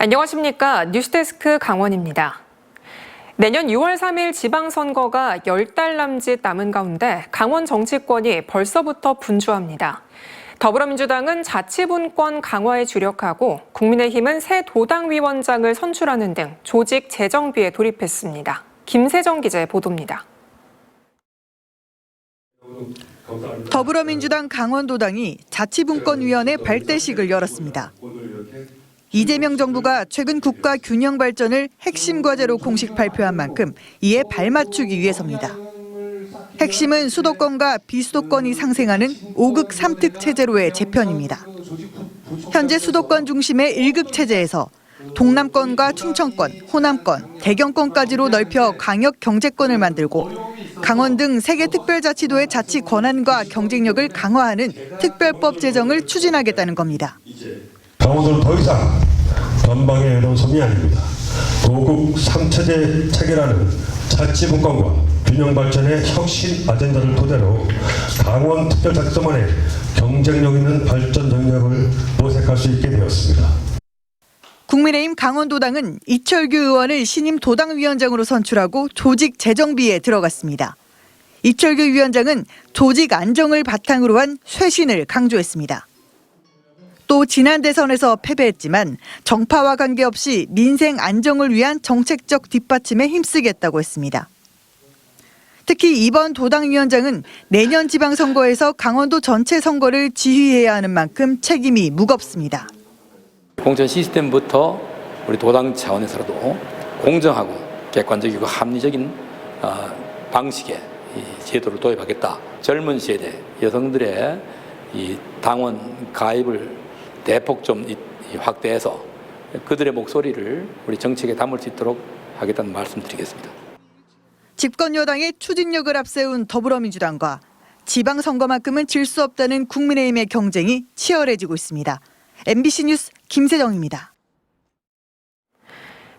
안녕하십니까. 뉴스데스크 강원입니다. 내년 6월 3일 지방선거가 10달 남짓 남은 가운데 강원 정치권이 벌써부터 분주합니다. 더불어민주당은 자치분권 강화에 주력하고 국민의힘은 새 도당위원장을 선출하는 등 조직 재정비에 돌입했습니다. 김세정 기자의 보도입니다. 더불어민주당 강원도당이 자치분권위원회 발대식을 열었습니다. 이재명 정부가 최근 국가 균형 발전을 핵심 과제로 공식 발표한 만큼 이에 발맞추기 위해서입니다. 핵심은 수도권과 비수도권이 상생하는 5극 3특 체제로의 재편입니다. 현재 수도권 중심의 1극 체제에서 동남권과 충청권, 호남권, 대경권까지로 넓혀 강역 경제권을 만들고 강원 등 3개 특별자치도의 자치 권한과 경쟁력을 강화하는 특별법 제정을 추진하겠다는 겁니다. 강원도는 더 이상 전방에 외로운 섬이 아닙니다. 도국 3체제 체계라는 자치분권과 균형 발전의 혁신 아젠다를 토대로 강원 특별자치도만의 경쟁력 있는 발전 전략을 모색할 수 있게 되었습니다. 국민의힘 강원도당은 이철규 의원을 신임 도당위원장으로 선출하고 조직 재정비에 들어갔습니다. 이철규 위원장은 조직 안정을 바탕으로 한 쇄신을 강조했습니다. 또 지난 대선에서 패배했지만 정파와 관계없이 민생 안정을 위한 정책적 뒷받침에 힘쓰겠다고 했습니다. 특히 이번 도당위원장은 내년 지방선거에서 강원도 전체 선거를 지휘해야 하는 만큼 책임이 무겁습니다. 공천 시스템부터 우리 도당 차원에서라도 공정하고 객관적이고 합리적인 방식의 제도를 도입하겠다. 젊은 세대 여성들의 이 당원 가입을 대폭 좀 확대해서 그들의 목소리를 우리 정책에 담을 수 있도록 하겠다는 말씀드리겠습니다. 집권 여당의 추진력을 앞세운 더불어민주당과 지방선거만큼은 질 수 없다는 국민의힘의 경쟁이 치열해지고 있습니다. MBC 뉴스 김세정입니다.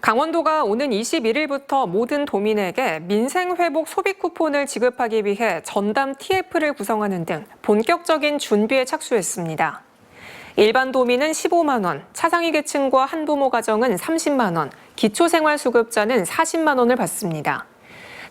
강원도가 오는 21일부터 모든 도민에게 민생회복 소비 쿠폰을 지급하기 위해 전담 TF를 구성하는 등 본격적인 준비에 착수했습니다. 일반 도민은 15만 원, 차상위 계층과 한부모 가정은 30만 원, 기초생활수급자는 40만 원을 받습니다.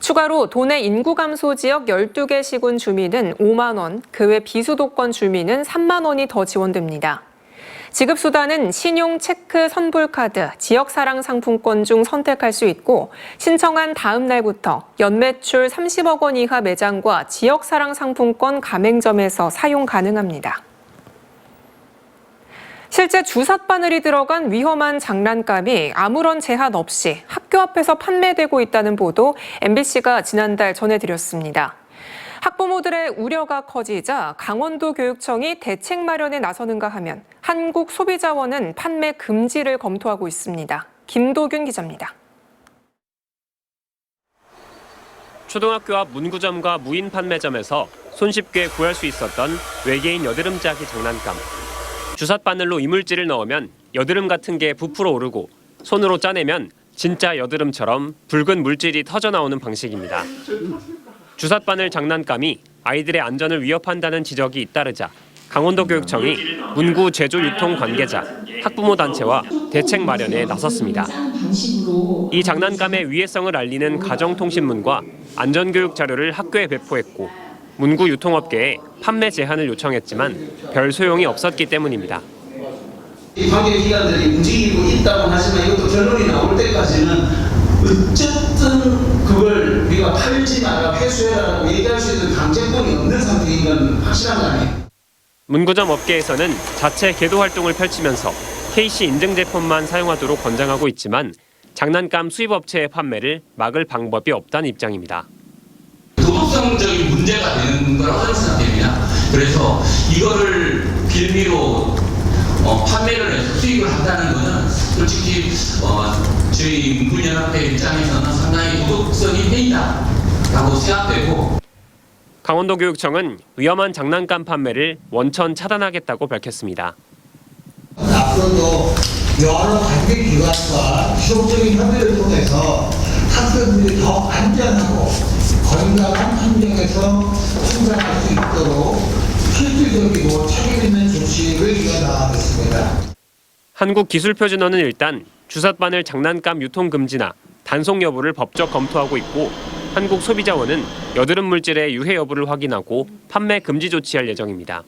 추가로 도내 인구 감소 지역 12개 시군 주민은 5만 원, 그 외 비수도권 주민은 3만 원이 더 지원됩니다. 지급 수단은 신용, 체크, 선불카드, 지역사랑 상품권 중 선택할 수 있고 신청한 다음 날부터 연매출 30억 원 이하 매장과 지역사랑 상품권 가맹점에서 사용 가능합니다. 실제 주삿바늘이 들어간 위험한 장난감이 아무런 제한 없이 학교 앞에서 판매되고 있다는 보도 MBC가 지난달 전해드렸습니다. 학부모들의 우려가 커지자 강원도 교육청이 대책 마련에 나서는가 하면 한국소비자원은 판매 금지를 검토하고 있습니다. 김도균 기자입니다. 초등학교 앞 문구점과 무인 판매점에서 손쉽게 구할 수 있었던 외계인 여드름 짜기 장난감. 주삿바늘로 이물질을 넣으면 여드름 같은 게 부풀어 오르고 손으로 짜내면 진짜 여드름처럼 붉은 물질이 터져 나오는 방식입니다. 주삿바늘 장난감이 아이들의 안전을 위협한다는 지적이 잇따르자 강원도교육청이 문구 제조 유통 관계자, 학부모 단체와 대책 마련에 나섰습니다. 이 장난감의 위해성을 알리는 가정통신문과 안전교육 자료를 학교에 배포했고 문구 유통업계에 판매 제한을 요청했지만 별 소용이 없었기 때문입니다. 이 관계기관들이 움직이고 있다고 하지만 이것도 결론이 나올 때까지는 어쨌든 그걸 우리가 팔지 마라, 회수해라라고 얘기할 수 있는 강제권이 없는 상태인 건 확실한 거 아니에요? 문구점 업계에서는 자체 계도 활동을 펼치면서 KC 인증 제품만 사용하도록 권장하고 있지만 장난감 수입업체의 판매를 막을 방법이 없다는 입장입니다. 도덕성적인 문제가 되는 거라고 생각됩니다. 그래서 이거를 빌미로 판매를 해서 수익을 한다는 것은 솔직히 저희 문구연합회 입장에서는 상당히 도덕성이 회의다라고 생각되고 강원도교육청은 위험한 장난감 판매를 원천 차단하겠다고 밝혔습니다. 앞으로도 여러 관계기관과 지속적인 협의를 통해서 학생들이 더 안전하고 건강한 환경에서 성장할 수 있도록 실질적이고 책임 있는 조치를 이어나가겠습니다. 한국기술표준어는 일단 주삿바늘 장난감 유통 금지나 단속 여부를 법적 검토하고 있고 한국소비자원은 여드름 물질의 유해 여부를 확인하고 판매 금지 조치할 예정입니다.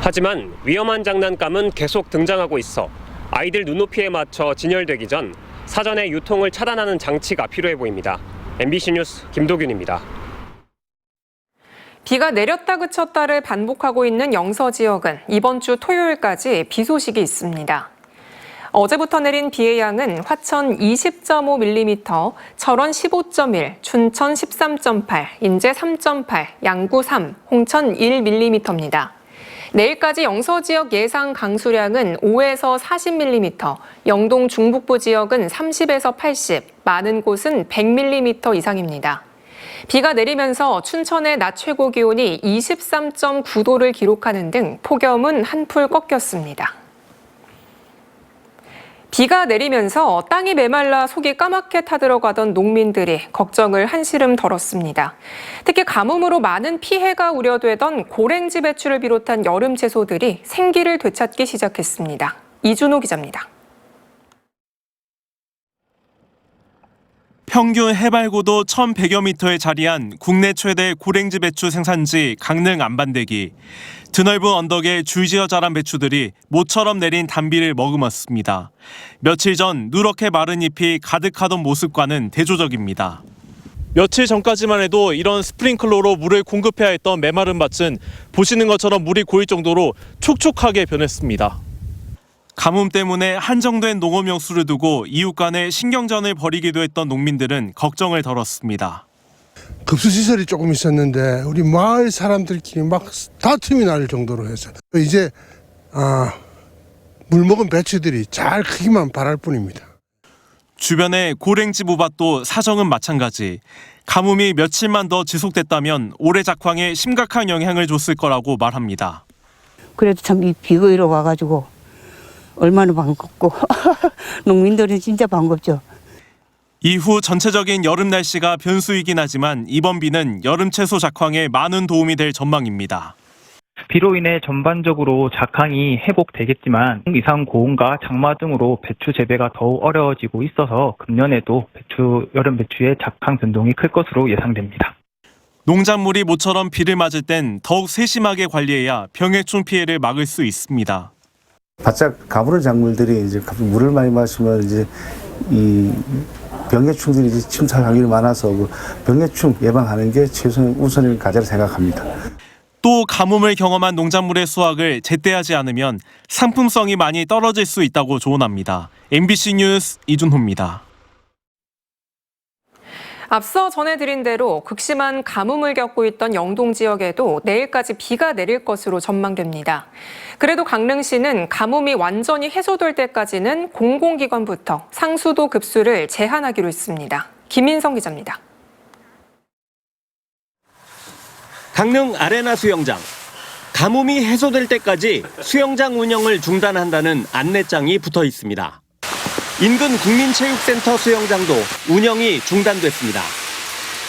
하지만 위험한 장난감은 계속 등장하고 있어 아이들 눈높이에 맞춰 진열되기 전 사전에 유통을 차단하는 장치가 필요해 보입니다. MBC 뉴스 김도균입니다. 비가 내렸다 그쳤다를 반복하고 있는 영서 지역은 이번 주 토요일까지 비 소식이 있습니다. 어제부터 내린 비의 양은 화천 20.5mm, 철원 15.1, 춘천 13.8, 인제 3.8, 양구 3, 홍천 1mm입니다. 내일까지 영서 지역 예상 강수량은 5에서 40mm, 영동 중북부 지역은 30에서 80, 많은 곳은 100mm 이상입니다. 비가 내리면서 춘천의 낮 최고 기온이 23.9도를 기록하는 등 폭염은 한풀 꺾였습니다. 비가 내리면서 땅이 메말라 속이 까맣게 타들어가던 농민들이 걱정을 한시름 덜었습니다. 특히 가뭄으로 많은 피해가 우려되던 고랭지 배추를 비롯한 여름 채소들이 생기를 되찾기 시작했습니다. 이준호 기자입니다. 평균 해발고도 1,100여 미터에 자리한 국내 최대 고랭지 배추 생산지 강릉 안반대기. 드넓은 언덕에 줄지어 자란 배추들이 모처럼 내린 단비를 머금었습니다. 며칠 전 누렇게 마른 잎이 가득하던 모습과는 대조적입니다. 며칠 전까지만 해도 이런 스프링클러로 물을 공급해야 했던 메마른 밭은 보시는 것처럼 물이 고일 정도로 촉촉하게 변했습니다. 가뭄 때문에 한정된 농업용 수를 두고 이웃 간에 신경전을 벌이기도 했던 농민들은 걱정을 덜었습니다. 급수시설이 조금 있었는데 우리 마을 사람들끼리 막 다툼이 날 정도로 해서 이제 물 먹은 배추들이 잘 크기만 바랄 뿐입니다. 주변의 고랭지 무밭도 사정은 마찬가지. 가뭄이 며칠만 더 지속됐다면 올해 작황에 심각한 영향을 줬을 거라고 말합니다. 그래도 참 이 비가 이러 와가지고 얼마나 반갑고 농민들은 진짜 반갑죠. 이후 전체적인 여름 날씨가 변수이긴 하지만 이번 비는 여름 채소 작황에 많은 도움이 될 전망입니다. 비로 인해 전반적으로 작황이 회복되겠지만 이상 고온과 장마 등으로 배추 재배가 더욱 어려워지고 있어서 금년에도 여름 배추의 작황 변동이 클 것으로 예상됩니다. 농작물이 모처럼 비를 맞을 땐 더욱 세심하게 관리해야 병해충 피해를 막을 수 있습니다. 바짝 가물은 작물들이 이제 물을 많이 마시면 이제 이 병해충들이 이제 침투할 확률이 많아서 병해충 예방하는 게 우선일 과제라 생각합니다. 또 가뭄을 경험한 농작물의 수확을 제때 하지 않으면 상품성이 많이 떨어질 수 있다고 조언합니다. MBC 뉴스 이준호입니다. 앞서 전해드린 대로 극심한 가뭄을 겪고 있던 영동 지역에도 내일까지 비가 내릴 것으로 전망됩니다. 그래도 강릉시는 가뭄이 완전히 해소될 때까지는 공공기관부터 상수도 급수를 제한하기로 했습니다. 김인성 기자입니다. 강릉 아레나 수영장. 가뭄이 해소될 때까지 수영장 운영을 중단한다는 안내장이 붙어 있습니다. 인근 국민체육센터 수영장도 운영이 중단됐습니다.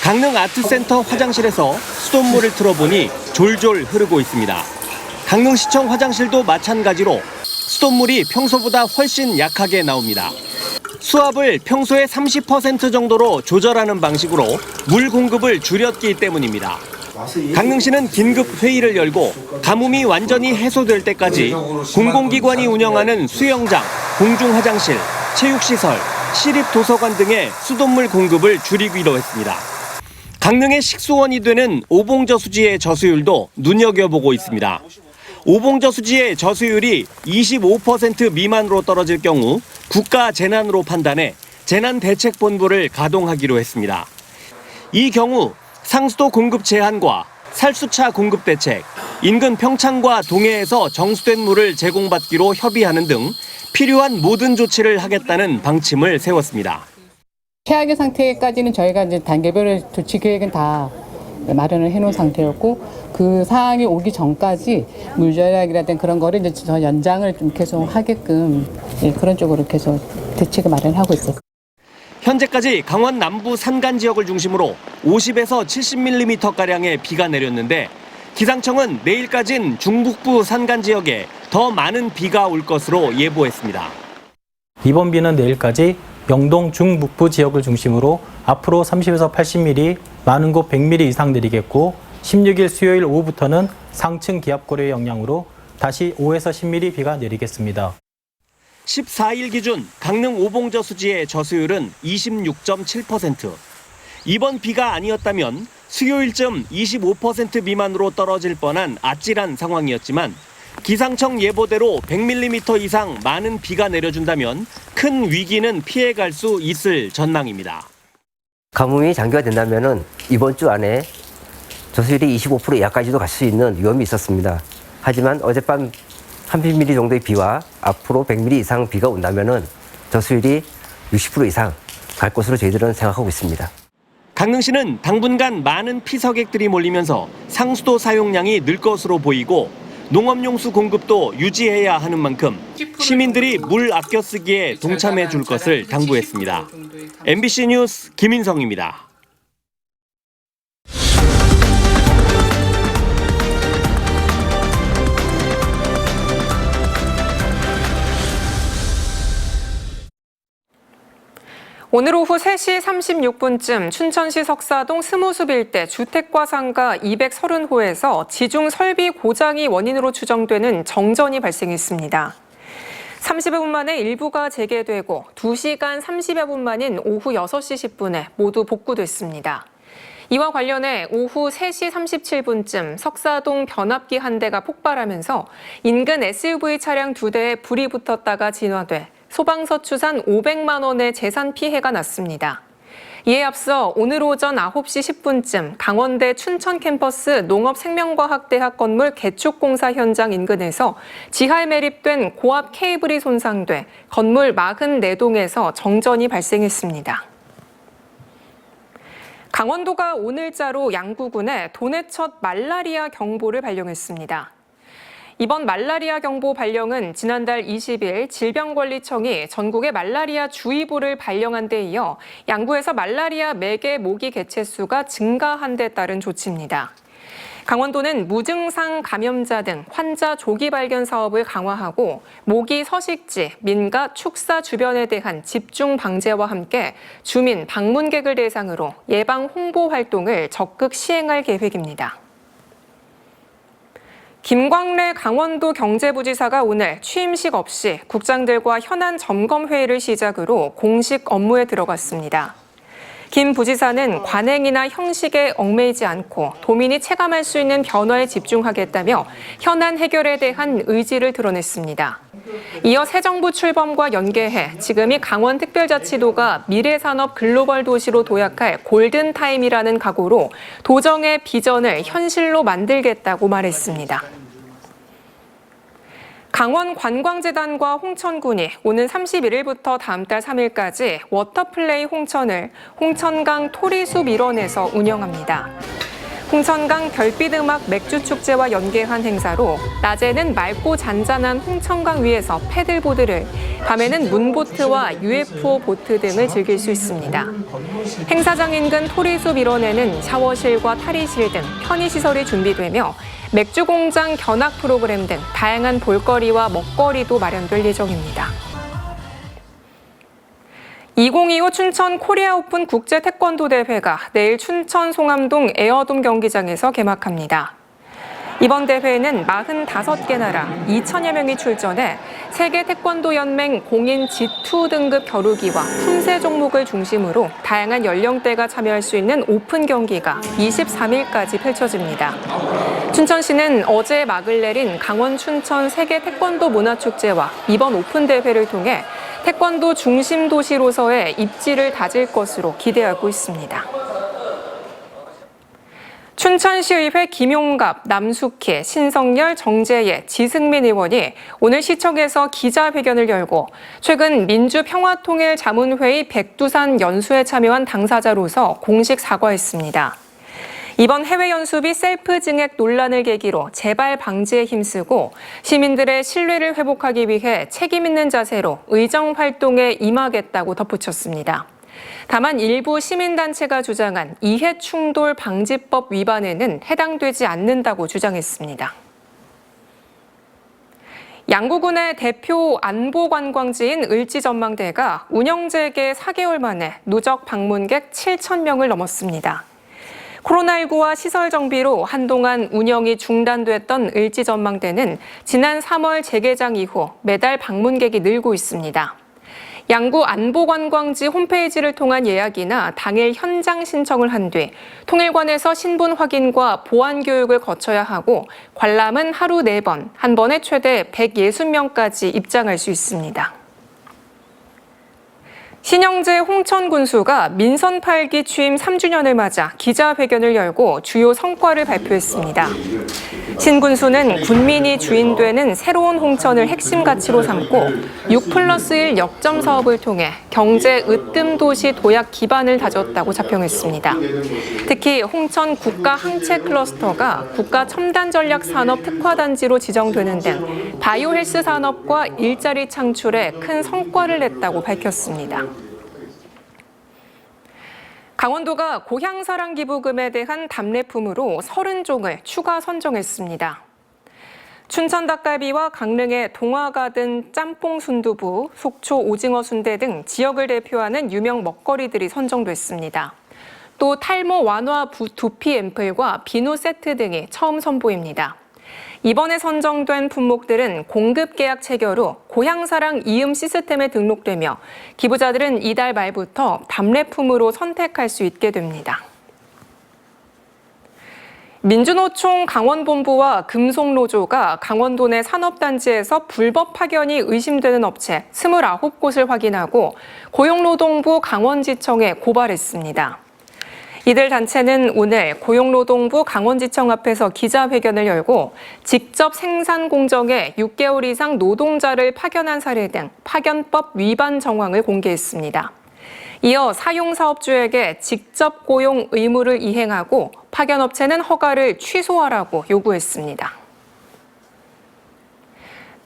강릉 아트센터 화장실에서 수돗물을 틀어보니 졸졸 흐르고 있습니다. 강릉시청 화장실도 마찬가지로 수돗물이 평소보다 훨씬 약하게 나옵니다. 수압을 평소의 30% 정도로 조절하는 방식으로 물 공급을 줄였기 때문입니다. 강릉시는 긴급 회의를 열고 가뭄이 완전히 해소될 때까지 공공기관이 운영하는 수영장, 공중화장실, 체육시설, 시립도서관 등의 수돗물 공급을 줄이기로 했습니다. 강릉의 식수원이 되는 오봉저수지의 저수율도 눈여겨보고 있습니다. 오봉저수지의 저수율이 25% 미만으로 떨어질 경우 국가재난으로 판단해 재난대책본부를 가동하기로 했습니다. 이 경우 상수도 공급 제한과 살수차 공급 대책, 인근 평창과 동해에서 정수된 물을 제공받기로 협의하는 등 필요한 모든 조치를 하겠다는 방침을 세웠습니다. 최악의 상태까지는 저희가 이제 단계별 조치 계획은 다 마련을 해놓은 상태였고 그 상황이 오기 전까지 물 절약이라든 그런 거를 이제 더 연장을 좀 계속 하게끔 그런 쪽으로 계속 대책을 마련하고 있었어요. 현재까지 강원 남부 산간 지역을 중심으로 50에서 70mm가량의 비가 내렸는데 기상청은 내일까진 중북부 산간 지역에 더 많은 비가 올 것으로 예보했습니다. 이번 비는 내일까지 영동 중북부 지역을 중심으로 앞으로 30에서 80mm, 많은 곳 100mm 이상 내리겠고 16일 수요일 오후부터는 상층 기압고리의 영향으로 다시 5에서 10mm 비가 내리겠습니다. 14일 기준 강릉 오봉저 수지의 저수율은 26.7%. 이번 비가 아니었다면 수요일쯤 25% 미만으로 떨어질 뻔한 아찔한 상황이었지만 기상청 예보대로 100mm 이상 많은 비가 내려준다면 큰 위기는 피해갈 수 있을 전망입니다. 가뭄이 장기화된다면 이번 주 안에 저수율이 25% 이하까지도 갈 수 있는 위험이 있었습니다. 하지만 어젯밤 30mm 정도의 비와 앞으로 100mm 이상 비가 온다면 저수율이 60% 이상 갈 것으로 저희들은 생각하고 있습니다. 강릉시는 당분간 많은 피서객들이 몰리면서 상수도 사용량이 늘 것으로 보이고 농업용수 공급도 유지해야 하는 만큼 시민들이 물 아껴 쓰기에 동참해 줄 것을 당부했습니다. MBC 뉴스 김인성입니다. 오늘 오후 3시 36분쯤 춘천시 석사동 스무숲 일대 주택과 상가 230호에서 지중 설비 고장이 원인으로 추정되는 정전이 발생했습니다. 30여 분 만에 일부가 재개되고 2시간 30여 분 만인 오후 6시 10분에 모두 복구됐습니다. 이와 관련해 오후 3시 37분쯤 석사동 변압기 한 대가 폭발하면서 인근 SUV 차량 2대에 불이 붙었다가 진화돼 소방서 추산 500만 원의 재산 피해가 났습니다. 이에 앞서 오늘 오전 9시 10분쯤 강원대 춘천 캠퍼스 농업생명과학대학 건물 개축공사 현장 인근에서 지하에 매립된 고압 케이블이 손상돼 건물 44동에서 정전이 발생했습니다. 강원도가 오늘자로 양구군에 도내 첫 말라리아 경보를 발령했습니다. 이번 말라리아 경보 발령은 지난달 20일 질병관리청이 전국에 말라리아 주의보를 발령한 데 이어 양구에서 말라리아 매개 모기 개체수가 증가한 데 따른 조치입니다. 강원도는 무증상 감염자 등 환자 조기 발견 사업을 강화하고 모기 서식지, 민가, 축사 주변에 대한 집중 방제와 함께 주민, 방문객을 대상으로 예방 홍보 활동을 적극 시행할 계획입니다. 김광래 강원도 경제부지사가 오늘 취임식 없이 국장들과 현안 점검 회의를 시작으로 공식 업무에 들어갔습니다. 김 부지사는 관행이나 형식에 얽매이지 않고 도민이 체감할 수 있는 변화에 집중하겠다며 현안 해결에 대한 의지를 드러냈습니다. 이어 새 정부 출범과 연계해 지금이 강원특별자치도가 미래산업 글로벌 도시로 도약할 골든타임이라는 각오로 도정의 비전을 현실로 만들겠다고 말했습니다. 강원관광재단과 홍천군이 오는 31일부터 다음 달 3일까지 워터플레이 홍천을 홍천강 토리숲 일원에서 운영합니다. 홍천강 별빛음악 맥주축제와 연계한 행사로 낮에는 맑고 잔잔한 홍천강 위에서 패들보드를, 밤에는 문보트와 UFO 보트 등을 즐길 수 있습니다. 행사장 인근 토리숲 일원에는 샤워실과 탈의실 등 편의시설이 준비되며 맥주공장 견학 프로그램 등 다양한 볼거리와 먹거리도 마련될 예정입니다. 2025 춘천 코리아 오픈 국제 태권도 대회가 내일 춘천 송암동 에어돔 경기장에서 개막합니다. 이번 대회에는 45개 나라 2천여 명이 출전해 세계 태권도 연맹 공인 G2 등급 겨루기와 품새 종목을 중심으로 다양한 연령대가 참여할 수 있는 오픈 경기가 23일까지 펼쳐집니다. 춘천시는 어제 막을 내린 강원 춘천 세계 태권도 문화축제와 이번 오픈 대회를 통해 태권도 중심 도시로서의 입지를 다질 것으로 기대하고 있습니다. 춘천시의회 김용갑, 남숙희, 신성열, 정재예, 지승민 의원이 오늘 시청에서 기자회견을 열고 최근 민주평화통일자문회의 백두산 연수에 참여한 당사자로서 공식 사과했습니다. 이번 해외 연수비 셀프 증액 논란을 계기로 재발 방지에 힘쓰고 시민들의 신뢰를 회복하기 위해 책임 있는 자세로 의정 활동에 임하겠다고 덧붙였습니다. 다만 일부 시민단체가 주장한 이해충돌 방지법 위반에는 해당되지 않는다고 주장했습니다. 양구군의 대표 안보관광지인 을지전망대가 운영 재개 4개월 만에 누적 방문객 7,000명을 넘었습니다. 코로나19와 시설 정비로 한동안 운영이 중단됐던 을지전망대는 지난 3월 재개장 이후 매달 방문객이 늘고 있습니다. 양구 안보관광지 홈페이지를 통한 예약이나 당일 현장 신청을 한 뒤 통일관에서 신분 확인과 보안 교육을 거쳐야 하고 관람은 하루 4번, 한 번에 최대 160명까지 입장할 수 있습니다. 신영재 홍천군수가 민선 8기 취임 3주년을 맞아 기자회견을 열고 주요 성과를 발표했습니다. 신 군수는 군민이 주인되는 새로운 홍천을 핵심 가치로 삼고 6+1 역점 사업을 통해 경제 으뜸도시 도약 기반을 다졌다고 자평했습니다. 특히 홍천 국가 항체 클러스터가 국가 첨단 전략 산업 특화단지로 지정되는 등 바이오 헬스 산업과 일자리 창출에 큰 성과를 냈다고 밝혔습니다. 강원도가 고향사랑 기부금에 대한 답례품으로 30종을 추가 선정했습니다. 춘천 닭갈비와 강릉의 동화가든 짬뽕 순두부, 속초 오징어 순대 등 지역을 대표하는 유명 먹거리들이 선정됐습니다. 또 탈모 완화 두피 앰플과 비누 세트 등이 처음 선보입니다. 이번에 선정된 품목들은 공급 계약 체결 후 고향사랑 이음 시스템에 등록되며 기부자들은 이달 말부터 답례품으로 선택할 수 있게 됩니다. 민주노총 강원본부와 금속노조가 강원도 내 산업단지에서 불법 파견이 의심되는 업체 29곳을 확인하고 고용노동부 강원지청에 고발했습니다. 이들 단체는 오늘 고용노동부 강원지청 앞에서 기자회견을 열고 직접 생산 공정에 6개월 이상 노동자를 파견한 사례 등 파견법 위반 정황을 공개했습니다. 이어 사용사업주에게 직접 고용 의무를 이행하고 파견업체는 허가를 취소하라고 요구했습니다.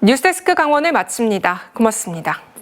뉴스데스크 강원을 마칩니다. 고맙습니다.